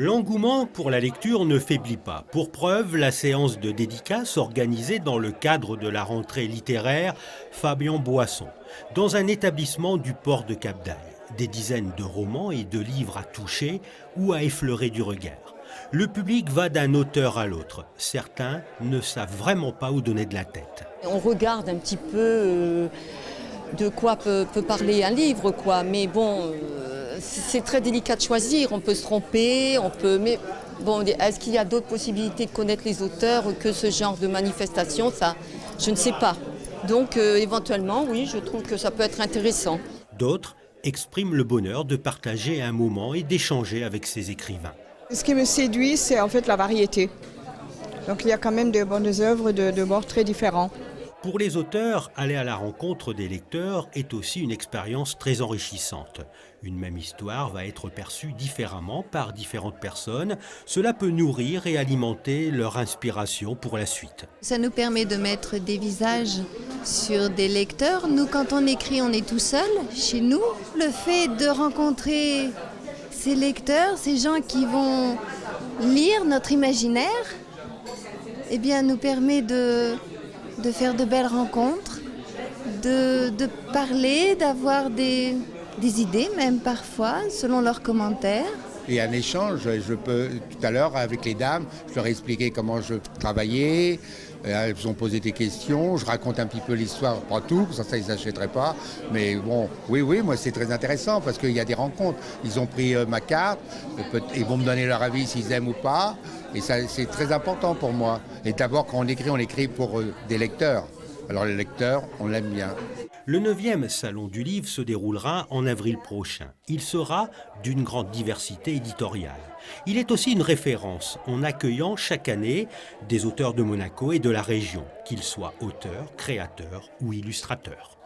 L'engouement pour la lecture ne faiblit pas. Pour preuve, la séance de dédicace organisée dans le cadre de la rentrée littéraire Fabien Boisson, dans un établissement du port de Cap-d'Agde. Des dizaines de romans et de livres à toucher ou à effleurer du regard. Le public va d'un auteur à l'autre. Certains ne savent vraiment pas où donner de la tête. On regarde un petit peu de quoi peut parler un livre, quoi. Mais bon, c'est très délicat de choisir. On peut se tromper, mais bon, est-ce qu'il y a d'autres possibilités de connaître les auteurs que ce genre de manifestation? Ça, je ne sais pas. Donc, éventuellement, oui, je trouve que ça peut être intéressant. D'autres expriment le bonheur de partager un moment et d'échanger avec ces écrivains. Ce qui me séduit, c'est en fait la variété. Donc il y a quand même de bonnes œuvres de bords très différents. Pour les auteurs, aller à la rencontre des lecteurs est aussi une expérience très enrichissante. Une même histoire va être perçue différemment par différentes personnes. Cela peut nourrir et alimenter leur inspiration pour la suite. Ça nous permet de mettre des visages sur des lecteurs. Nous, quand on écrit, on est tout seul chez nous. Le fait de rencontrer ces lecteurs, ces gens qui vont lire notre imaginaire, eh bien, nous permet de faire de belles rencontres, de parler, d'avoir des idées même parfois, selon leurs commentaires. Et un échange, tout à l'heure avec les dames, je leur ai expliqué comment je travaillais, elles ont posé des questions, je raconte un petit peu l'histoire, pas tout, ça ils n'achèteraient pas, mais bon, oui, moi c'est très intéressant parce qu'il y a des rencontres. Ils ont pris ma carte, ils vont me donner leur avis s'ils aiment ou pas, et ça c'est très important pour moi. Et d'abord quand on écrit pour des lecteurs. Alors les lecteurs, on l'aime bien. Le 9e Salon du Livre se déroulera en avril prochain. Il sera d'une grande diversité éditoriale. Il est aussi une référence en accueillant chaque année des auteurs de Monaco et de la région, qu'ils soient auteurs, créateurs ou illustrateurs.